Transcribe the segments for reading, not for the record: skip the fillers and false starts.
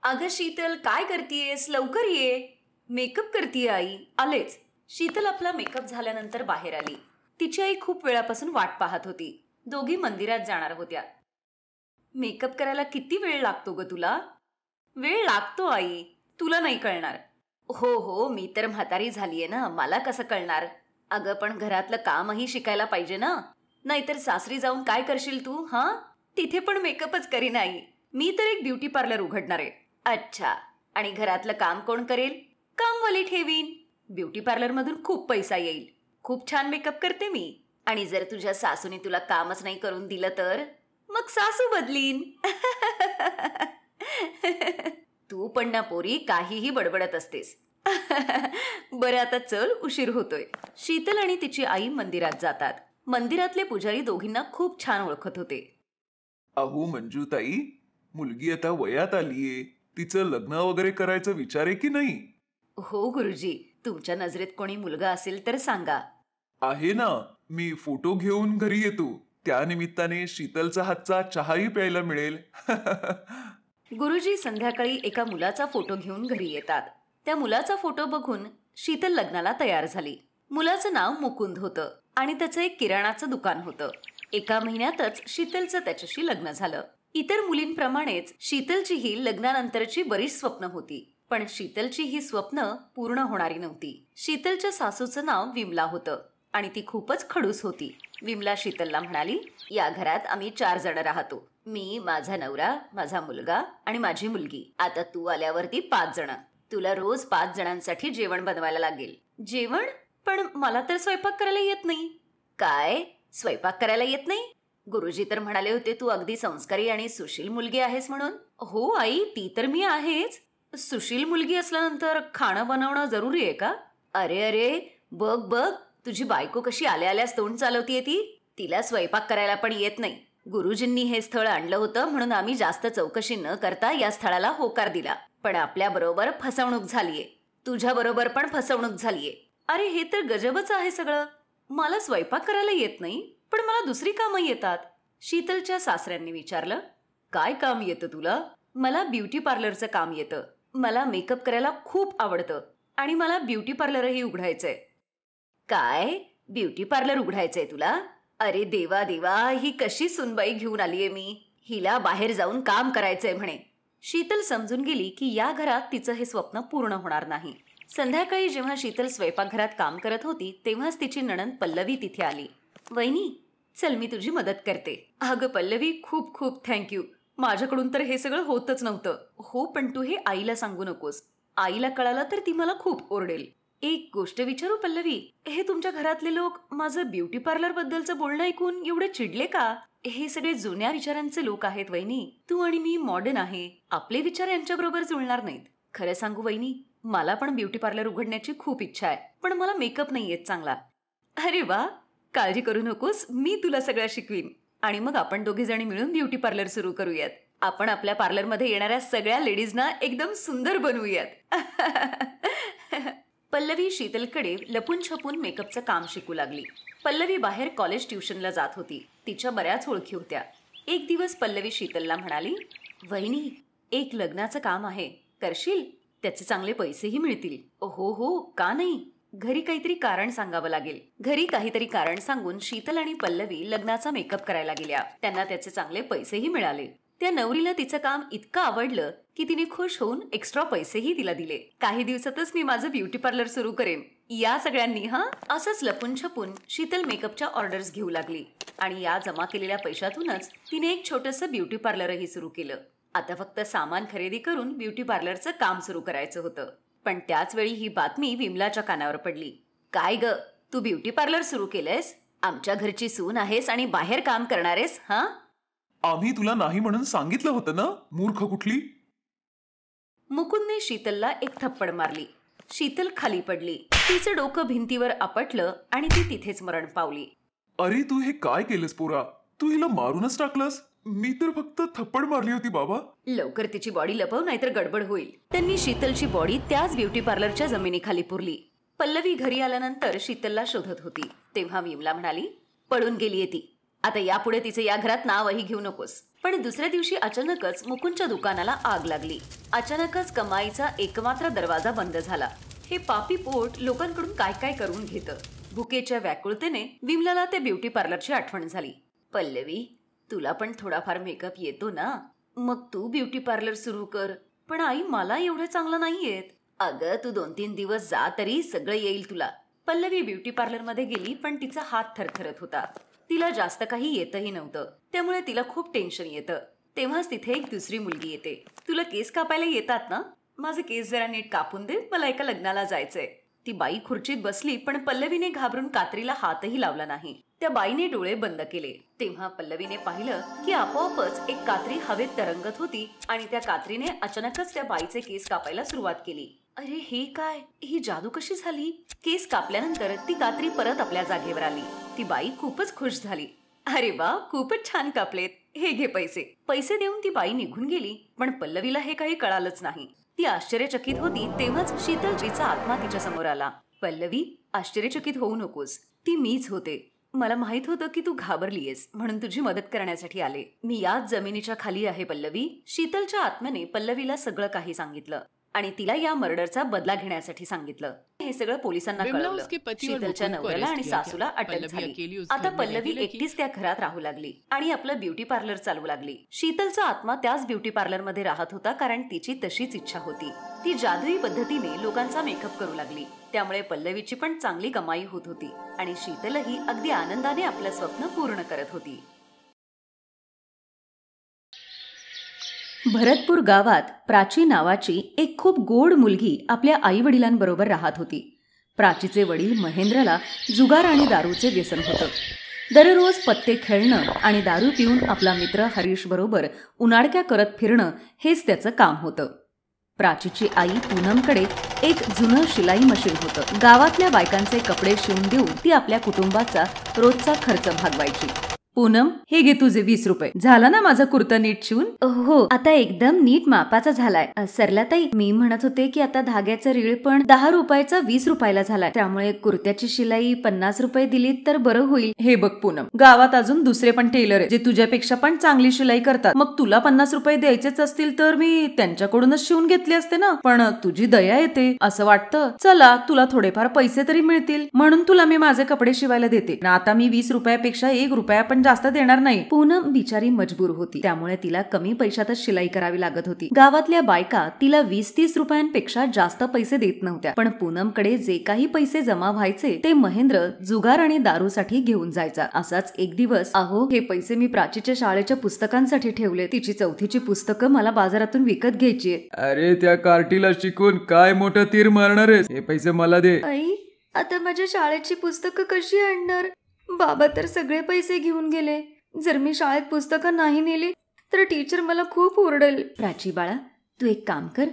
अगं शीतल, काय करतीयेस? लवकर ये. मेकअप करतीये आई. आलेच. शीतल आपला मेकअप झाल्यानंतर बाहेर आली. तिची आई खूप वेळापासून वाट पाहत होती. दोघी मंदिरात जाणार होत्या. मेकअप करायला किती वेळ लागतो ग तुला? वेळ लागतो आई, तुला नाही कळणार. हो हो, मी तर म्हातारी झालीये ना, मला कसं कळणार? अगं पण घरातलं कामही शिकायला पाहिजे ना. नाहीतर सासरी जाऊन काय करशील तू? हा, तिथे पण मेकअपच करीन आई. मी तर एक ब्युटी पार्लर उघडणार आहे. अच्छा, आणि घरातलं काम कोण करेल? कामवाली ठेवीन. ब्युटी पार्लर मधून खूप पैसा येईल. खूप छान मेकअप करते मी. आणि जर तुझ्या सासूने तुला कामच नाही करून दिलं तर मग सासू बदलीन. तू पण ना पोरी काहीही बडबडत असतेस. बरं आता चल, उशीर होतोय. शीतल आणि तिची आई मंदिरात जातात. मंदिरातले पुजारी दोघींना खूप छान ओळखत होते. अहो मंजूताई, मुलगी आता वयात आलीये, तिचं लग्न वगैरे करायचा विचार आहे की नाही? हो गुरुजी, तुमच्या नजरेत कोणी मुलगा असेल तर सांगा. आहे ना, मी फोटो घेऊन घरी येतो. त्या निमित्ताने शीतलचा हातचा चहाही प्यायला मिळेल. गुरुजी संध्याकाळी एका मुलाचा फोटो घेऊन घरी येतात. त्या मुलाचा फोटो बघून शीतल लग्नाला तयार झाली. मुलाचं नाव मुकुंद होतं आणि त्याचं एक किराणाचं दुकान होतं. एका महिन्यातच शीतलचं त्याच्याशी लग्न झालं. इतर मुलींप्रमाणेच शीतलचीही लग्नानंतरची बरीच स्वप्न होती, पण शीतलची ही स्वप्न पूर्ण होणारी नव्हती. शीतलच्या सासूचं नाव विमला होतं आणि ती खूपच खडूस होती. विमला शीतलला म्हणाली, या घरात आम्ही 4 जण राहतो. मी, माझा नवरा, माझा मुलगा आणि माझी मुलगी. आता तू आल्यावरती 5 जण. तुला रोज 5 जणांसाठी जेवण बनवायला लागेल. जेवण? पण मला तर स्वयंपाक करायला येत नाही. काय? स्वयंपाक करायला येत नाही? गुरुजी तर म्हणाले होते तू अगदी संस्कारी आणि सुशील मुलगी आहेस म्हणून. हो आई, ती तर मी आहेच. सुशील मुलगी असल्यानंतर खाणं बनवणं जरुरी आहे का? अरे अरे, बघ बघ, तुझी बायको कशी आल्या आल्यास तोंड चालवतीये ती. तिला स्वयंपाक करायला पण येत नाही. गुरुजींनी हे स्थळ आणलं होतं म्हणून आम्ही जास्त चौकशी न करता या स्थळाला होकार दिला. पण आपल्या बरोबर फसवणूक झालीये. तुझ्या बरोबर पण फसवणूक झालीये. अरे हे तर गजबच आहे सगळं. मला स्वयंपाक करायला येत नाही, पण मला दुसरी कामं येतात. शीतलच्या सासऱ्यांनी विचारलं, काय काम येतं तुला? मला ब्युटी पार्लरचं काम येतं. मला मेकअप करायला खूप आवडतं आणि मला ब्युटी पार्लरही उघडायचंय. काय? ब्युटी पार्लर उघडायचंय तुला? अरे देवा देवा, ही कशी सुनबाई घेऊन आलीये मी. हिला बाहेर जाऊन काम करायचंय म्हणे. शीतल समजून गेली की या घरात तिचं हे स्वप्न पूर्ण होणार नाही. संध्याकाळी जेव्हा शीतल स्वयंपाकघरात काम करत होती तेव्हाच तिची नणंद पल्लवी तिथे आली. वहिनी, चल मी तुझी मदत करते. अगं पल्लवी, खूप खूप थँक्यू. माझ्याकडून तर हे सगळं होतच नव्हतं. हो, पण तू हे आईला सांगू नकोस. आईला कळालं तर ती मला खूप ओरडेल. एक गोष्ट विचारू पल्लवी, हे तुमच्या घरातले लोक माझं ब्युटी पार्लर बद्दलचं बोलणं ऐकून एवढे चिडले का? हे सगळे जुन्या विचारांचे लोक आहेत वहिनी. तू आणि मी मॉडर्न आहे. आपले विचार यांच्याबरोबर जुळणार नाहीत. खरं सांगू वहिनी, मला पण ब्युटी पार्लर उघडण्याची खूप इच्छा आहे, पण मला मेकअप नाही येत चांगला. अरे वा, काळजी करू नकोस, मी तुला सगळं शिकवीन आणि मग आपण दोघी जणी मिळून ब्युटी पार्लर सुरू करूयात. आपण आपल्या पार्लरमध्ये येणाऱ्या सगळ्या लेडीजना एकदम सुंदर बनवूयात. पल्लवी शीतलकडे लपून छपून मेकअपचं काम शिकू लागली. पल्लवी बाहेर कॉलेज ट्युशनला जात होती. तिच्या बऱ्याच ओळखी होत्या. एक दिवस पल्लवी शीतलला म्हणाली, वहिनी, एक लग्नाचं काम आहे, करशील? त्याचे चांगले पैसेही मिळतील. हो हो, का नाही? घरी काहीतरी कारण सांगावं लागेल. घरी काहीतरी कारण सांगून शीतल आणि पल्लवी लग्नाचा मेकअप करायला गेल्या. त्यांना त्याचे चांगले पैसेही मिळाले. त्या नवरीला तिचं काम इतकं आवडलं की तिने खुश होऊन एक्स्ट्रा पैसेही तिला दिले. काही दिवसातच मी माझं ब्युटी पार्लर सुरू करेन, या सगळ्यांनी हा. असंच लपून छपून शीतल मेकअपच्या ऑर्डर्स घेऊ लागली आणि या जमा केलेल्या पैशातूनच तिने एक छोटंसं ब्युटी पार्लरही सुरू केलं. आता फक्त सामान खरेदी करून ब्युटी पार्लरचं काम सुरू करायचं होतं. पण त्याच वेळी ही बातमी विमलाच्या कानावर पडली. काय ग, तू ब्युटी पार्लर सुरू केलंयस? आमच्या घरची सून आहेस आणि बाहेर काम करणारेस हा? आम्ही तुला नाही म्हणून सांगितलं होतं ना, मूर्ख कुठली. मुकुंदने शीतलला एक थप्पड मारली. शीतल खाली पडली. तिचं डोकं भिंतीवर आपटलं आणि ती तिथेच मरण पावली. अरे तू हे काय केलंस पोरा? तू हिला मारूनच टाकलंस. मी तर फक्त थप्पड मारली होती बाबा. लवकर तिची बॉडी लपव, नाहीतर गडबड होईल. त्यांनी शीतलची बॉडी त्याच ब्युटी पार्लरच्या जमिनीखाली पुरली. पल्लवी घरी आल्यानंतर शीतलला शोधत होती तेव्हा विमला म्हणाली, पळून गेलीये ती. आता यापुढे तिचे या घरात नावही घेऊ नकोस. पण दुसऱ्या दिवशी अचानकच मुकुंदच्या दुकानाला आग लागली. अचानकच कमाईचा एकमात्र दरवाजा बंद झाला. हे पापी पोट लोकांकडून काय काय करून घेतं. भुकेच्या व्याकुळतेने विमलाला त्या ब्युटी पार्लरची आठवण झाली. पल्लवी, तुला पण थोडाफार मेकअप येतो ना, मग तू ब्युटी पार्लर सुरू कर. पण आई, मला एवढं चांगलं नाही येत. अगं, तू 2-3 दिवस जा तरी सगळं येईल तुला. पल्लवी ब्युटी पार्लर मध्ये गेली, पण तिचा हात थरथरत होता. तिला जास्त काही येतही नव्हतं, त्यामुळे तिला खूप टेन्शन येतं. तेव्हाच तिथे एक दुसरी मुलगी येते. तुला केस कापायला येतात ना? माझे केस जरा नीट कापून दे, मला एका लग्नाला जायचंय. ती बाई खुर्चीत बसली, पण पल्लवीने घाबरून कात्रीला हातही लावला नाही. त्या बाईने डोळे बंद केले. तेव्हा पल्लवीने पाहिलं की आपोआपच एक कात्री हवेत तरंगत होती आणि त्या कात्रीने अचानकच त्या बाईचे केस कापायला सुरुवात केली. अरे हे काय, ही जादू कशी झाली? केस कापल्यानंतर ती कात्री परत आपल्या जागेवर आली. ती बाई खूपच खुश झाली. अरे वा, खूपच छान कापलेत, हे घे पैसे. पैसे देऊन ती बाई निघून गेली. पण पल्लवीला हे काही कळालंच नाही. ती आश्चर्यचकित होती. तेव्हाच शीतलजीचा आत्मा तिच्या समोर आला. पल्लवी, आश्चर्यचकित होऊ नकोस, ती मीच होते. मला माहित होतं की तू घाबरलीयस, म्हणून तुझी मदत करण्यासाठी आले. मी याच जमिनीच्या खाली आहे पल्लवी. शीतलच्या आत्म्याने पल्लवीला सगळं काही सांगितलं आणि तिला या मर्डरचा बदला घेण्यासाठी सांगितलं. हे सगळं पोलिसांना कळवलं. शीतलच्या नवऱ्याला आणि सासूला अटक झाली. आता पल्लवी एकटीच त्या घरात राहू लागली आणि आपलं ब्युटी पार्लर चालवू लागली. शीतलचा आत्मा त्याच ब्युटी पार्लर मध्ये राहत होता, कारण तिची तशीच इच्छा होती. ती जादुई पद्धतीने लोकांचा मेकअप करू लागली. त्यामुळे पल्लवीची पण चांगली कमाई होत होती आणि शीतलही अगदी आनंदाने आपलं स्वप्न पूर्ण करत होती. भरतपूर गावात प्राची नावाची एक खूप गोड मुलगी आपल्या आई वडिलांबरोबर राहत होती. प्राचीचे वडील महेंद्रला जुगार आणि दारूचे व्यसन होतं. दररोज पत्ते खेळणं आणि दारू पिऊन आपला मित्र हरीश बरोबर उनाडक्या करत फिरणं हेच त्याचं काम होतं. प्राचीची आई पूनमकडे एक जुनं शिलाई मशीन होतं. गावातल्या बायकांचे कपडे शिवून देऊन ती आपल्या कुटुंबाचा रोजचा खर्च भागवायची. पूनम, हे घे तुझे 20 रुपये. झाला ना माझा कुर्ता नीट शिवून? हो, आता एकदम नीट मापाचा झालाय. सरलाताई, मी म्हणत होते की आता धाग्याचा रीळ पण 10 रुपयाचा 20 रुपयाला झालाय. त्यामुळे कुर्त्याची शिलाई 50 रुपये दिलीत तर बरं होईल. हे बघ पूनम, गावात अजून दुसरे पण टेलर आहे जे तुझ्यापेक्षा पण चांगली शिलाई करतात. मग तुला 50 रुपये द्यायचेच असतील तर मी त्यांच्याकडूनच शिवून घेतले असते ना. पण तुझी दया येते असं वाटतं. चला, तुला थोडेफार पैसे तरी मिळतील म्हणून तुला मी माझे कपडे शिवायला देते. आता मी 20 रुपयापेक्षा 1 रुपया पण जास्त देणार नाही. पूनम बिचारी मजबूर होती, त्यामुळे तिला कमी पैशातच शिलाई करावी लागत होती. गावातल्या बायका तिला 20-30 रुपयांपेक्षा जास्त पैसे देत नव्हत्या. पण पूनमकडे जे काही पैसे जमा व्हायचे ते महेंद्र जुगार आणि दारूसाठी घेऊन जायचा. असाच एक दिवस, अहो, हे पैसे मी प्राचीच्या शाळेच्या पुस्तकांसाठी ठेवले. तिची 4थीची पुस्तकं मला बाजारातून विकत घ्यायची. अरे, त्या कार्टीला शिकून काय मोठं तीर मारणार आहेस? हे पैसे मला दे. आई, आता माझ्या शाळेची पुस्तकं कशी आणणार? बाबा तर सगळे पैसे घेऊन गेले. जर मी शाळेत पुस्तकं नाही नेली तर टीचर मला खूप ओरडेल. प्राची बाळा, तू एक काम कर,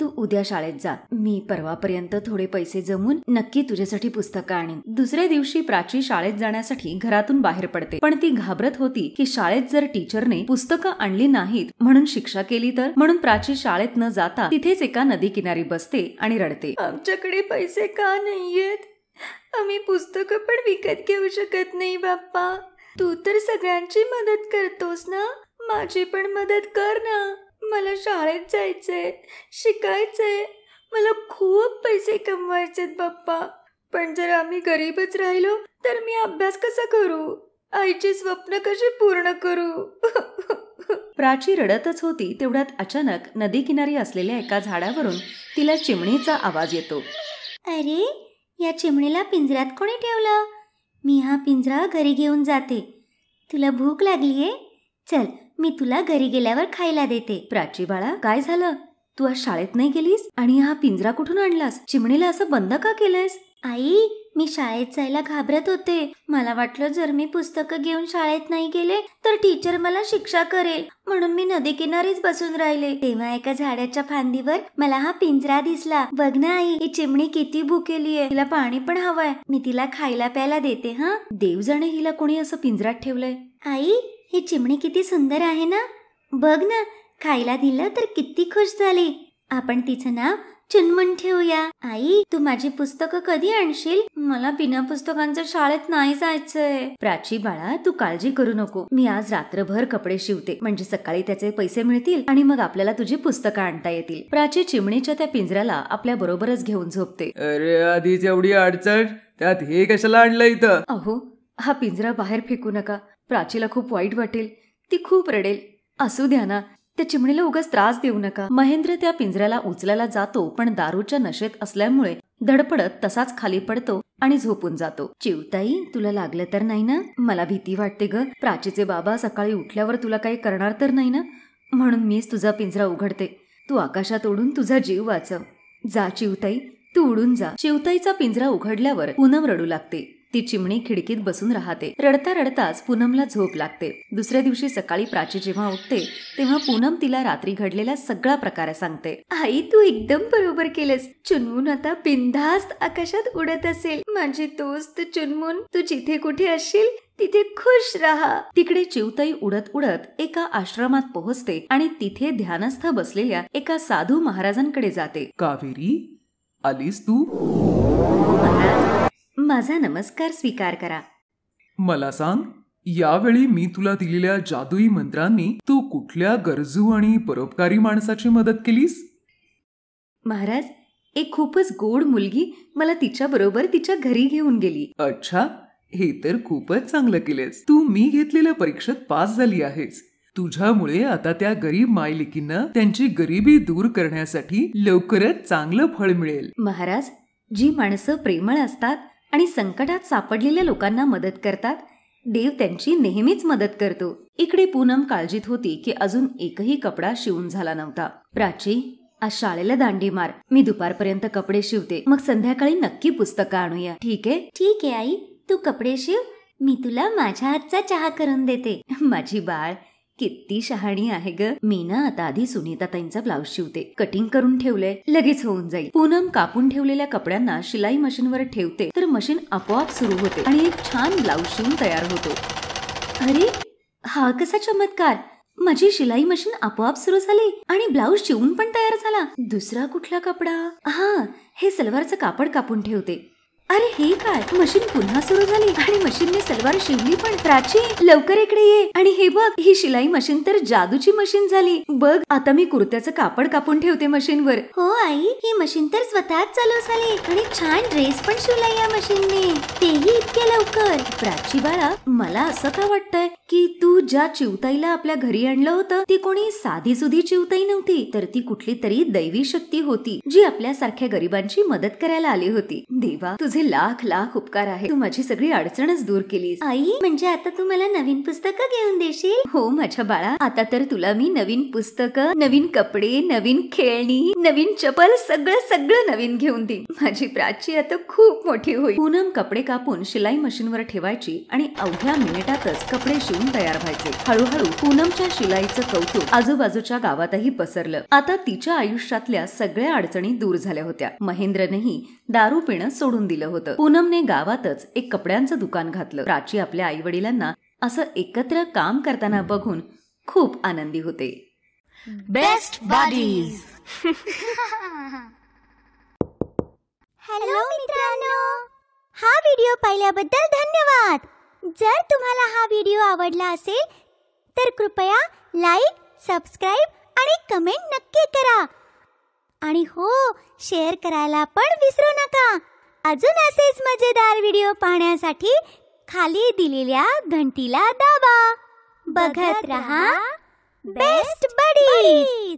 तू उद्या शाळेत जा. मी परवापर्यंत थोडे पैसे जमून नक्की तुझ्यासाठी पुस्तकं आणीन. दुसऱ्या दिवशी प्राची शाळेत जाण्यासाठी घरातून बाहेर पडते. पण ती घाबरत होती की शाळेत जर टीचरने पुस्तकं आणली नाहीत म्हणून शिक्षा केली तर. म्हणून प्राची शाळेत न जाता तिथेच एका नदी किनारी बसते आणि रडते. आमच्याकडे पैसे का नाहीयेत? आम्ही पुस्तकं पण विकत घेऊ शकत नाही. बाप्पा, तू तर सगळ्यांची मदत करतोस ना, माझी पण मदत कर ना. मला शाळेत जायचंय, शिकायचंय, मला खूप पैसे कमवायचेत बाप्पा. पण जर आम्ही गरीबच राहिलो तर मी अभ्यास कसा करू? आईची स्वप्न कशी पूर्ण करू? प्राची रडतच होती. तेवढ्यात अचानक नदी किनारी असलेल्या एका झाडावरून तिला चिमणीचा आवाज येतो. अरे, या चिमणीला पिंजऱ्यात कोणी ठेवलं? मी हा पिंजरा घरी घेऊन जाते. तुला भूक लागलीये? चल, मी तुला घरी गेल्यावर खायला देते. प्राची बाळा, काय झालं? तू आज शाळेत नाही गेलीस आणि हा पिंजरा कुठून आणलास? चिमणीला असं बंद का केलंयस? आई, मी शाळेत जायला घाबरत होते. मला वाटलं जर मी पुस्तकं घेऊन शाळेत नाही गेले तर टीचर मला शिक्षा करेल, म्हणून मी नदी किनारीच बसून राहिले. तेव्हा एका झाडाच्या फांदीवर मला हा पिंजरा दिसला. बघ ना आई, ही चिमणी किती भुकेलीये. तिला पाणी पण हवंय. मी तिला खायला प्यायला देते. हा, देव जाणे हिला कोणी असं पिंजऱ्यात ठेवलंय. आई, ही चिमणी किती सुंदर आहे ना. बघ ना, खायला दिलं तर किती खुश झाली. आपण तिचं नाव चुनमुन ठेवूया. आई, तू माझी पुस्तकं कधी आणशील? मला बिना पुस्तकांचं शाळेत नाही जायचंय. प्राची बाळा, तू काळजी करू नको. मी आज रात्रभर कपडे शिवते, म्हणजे सकाळी त्याचे पैसे मिळतील आणि मग आपल्याला तुझी पुस्तकं आणता येतील. प्राची चिमणीच्या त्या पिंजऱ्याला आपल्या बरोबरच घेऊन झोपते. अरे आधीच एवढी अडचण, त्यात हे कशाला आणलं इथं? अहो, हा पिंजरा बाहेर फेकू नका. प्राचीला खूप वाईट वाटेल, ती खूप रडेल. असू द्या ना, त्या चिमणीला उगाच त्रास देऊ नका. महेंद्र त्या पिंजऱ्याला उचलायला जातो, पण दारूच्या नशेत असल्यामुळे धडपडत तसाच खाली पडतो आणि झोपून जातो. चिवताई, तुला लागलं तर नाही ना? मला भीती वाटते ग. प्राचीचे बाबा सकाळी उठल्यावर तुला काही करणार तर नाही ना? म्हणून मीच तुझा पिंजरा उघडते. तू आकाशात उडून तुझा जीव वाचव. जा चिवताई, तू उडून जा. चिवताईचा पिंजरा उघडल्यावर पूनम रडू लागते. ती चिमणी खिडकीत बसून राहते. रडता रडताच पूनमला झोप लागते. दुसऱ्या दिवशी सकाळी प्राची जेव्हा उठते तेव्हा पूनम तिला रात्री घडलेला सगळा प्रकार सांगते. आई, तू एकदम बरोबर केलंस. चुनमुन आता बिनधास्त आकाशात उडत असेल. माझी दोस्त चुनमुन, तू जिथे कुठे असशील तिथे खुश राहा. तिकडे चिवताई उडत उडत एका आश्रमात पोहोचते आणि तिथे ध्यानस्थ बसलेल्या एका साधू महाराजांकडे जाते. कावेरी, आलीस तू? महाराज, माझा नमस्कार स्वीकार करा. मला सांग, यावेळी मी तुला दिलेल्या जादुई मंत्रांनी तू कुठल्या गरजू आणि परोपकारी माणसाची मदत केलीस? महाराज, एक खूपच गोड मुलगी मला तिच्या बरोबर तिच्या घरी घेऊन गेली. अच्छा, हे तर खूपच चांगलं केलेस. तू मी घेतलेल्या परीक्षेत पास झाली आहेस. तुझ्यामुळे आता त्या गरीब मायलेकींना त्यांची गरिबी दूर करण्यासाठी लवकरच चांगलं फळ मिळेल. महाराज, जी माणसं प्रेमळ असतात आणि संकटात सापडलेल्या लोकांना मदत करतात, देव त्यांची नेहमीच मदत करतो. इकडे पूनम काळजीत होती की अजून एकही कपडा शिवून झाला नव्हता. प्राची, आज शाळेला दांडी मार. मी दुपारपर्यंत कपडे शिवते, मग संध्याकाळी नक्की पुस्तकं आणूया. ठीक आहे? ठीक आहे आई, तू कपडे शिव. मी तुला माझ्या हातचा चहा करून देते. माझी बाळ किती शहाणी आहे ग. मी ना आता आधी सुनीताताईंचा ब्लाऊज शिवते. कटिंग करून ठेवलंय, लगेच होऊन जाईल. पूनम कापून ठेवलेल्या कपड्यांना शिलाई मशीनवर ठेवते तर मशीन आपोआप सुरू होते आणि एक छान ब्लाऊज शिवून तयार होतो. अरे, हा कसा चमत्कार! माझी शिलाई मशीन आपोआप सुरू झाली आणि ब्लाऊज शिवून पण तयार झाला. दुसरा कुठला कपडा? हा, हे सलवारचं कापड कापून ठेवते. अरे हे काय, मशीन पुन्हा सुरू झाली आणि मशीनने सलवार शिवली पण. प्राची, लवकर इकडे ये. आणि हे बघ, ही शिलाई मशीन तर जादूची मशीन झाली. बघ, आता मी कुर्त्याचं कापड कापून ठेवते मशीनवर. हो आई, ही मशीन तर स्वतःच चालू झाली आणि छान ड्रेस पण शिवला या मशीनने, तेही इतक्या लवकर. प्राची बाळा, मला असं का वाटतंय की तू ज्या चिवताईला आपल्या घरी आणलं होतं ती कोणी साधी सुधी चिवताई नव्हती, तर ती कुठली तरी दैवी शक्ती होती जी आपल्यासारख्या गरिबांची मदत करायला आली होती. देवा, तुझे लाख लाख उपकार आहे. तू माझी सगळी अडचणच दूर केलीस. आई, म्हणजे आता तू मला नवीन पुस्तकं घेऊन देशील? हो माझ्या बाळा, आता तर तुला मी नवीन पुस्तकं, नवीन कपडे, नवीन खेळणी, नवीन चपल, सगळं सगळं नवीन घेऊन देईन. माझी प्राची आता खूप मोठी होईल. पूनम कपडे कापून शिलाई मशीनवर ठेवायची आणि अवघ्या मिनिटातच कपडे शिवून तयार व्हायचे. हळूहळू पूनमच्या शिलाईचं कौतुक आजूबाजूच्या गावातही पसरलं. आता तिच्या आयुष्यातल्या सगळ्या अडचणी दूर झाल्या होत्या. महेंद्रनेही दारू पिणं सोडून दिलं होतं. पूनमने गावातच एक कपड्यांचं दुकान घातलं. प्राची आपल्या आई वडिलांना असं एकत्र काम करताना बघून खूप आनंदी होते. Best buddies. हॅलो मित्रांनो, हा व्हिडिओ पाहिल्याबद्दल धन्यवाद. जर तुम्हाला हा व्हिडिओ आवडला असेल तर कृपया लाईक, सबस्क्राईब आणि कमेंट नक्की करा. आणि हो, शेअर करायला पण विसरू नका. अजून असेच मजेदार व्हिडिओ पाहण्यासाठी खाली दिलेल्या घंटीला दाबा. बघत रहा बेस्ट बडीज.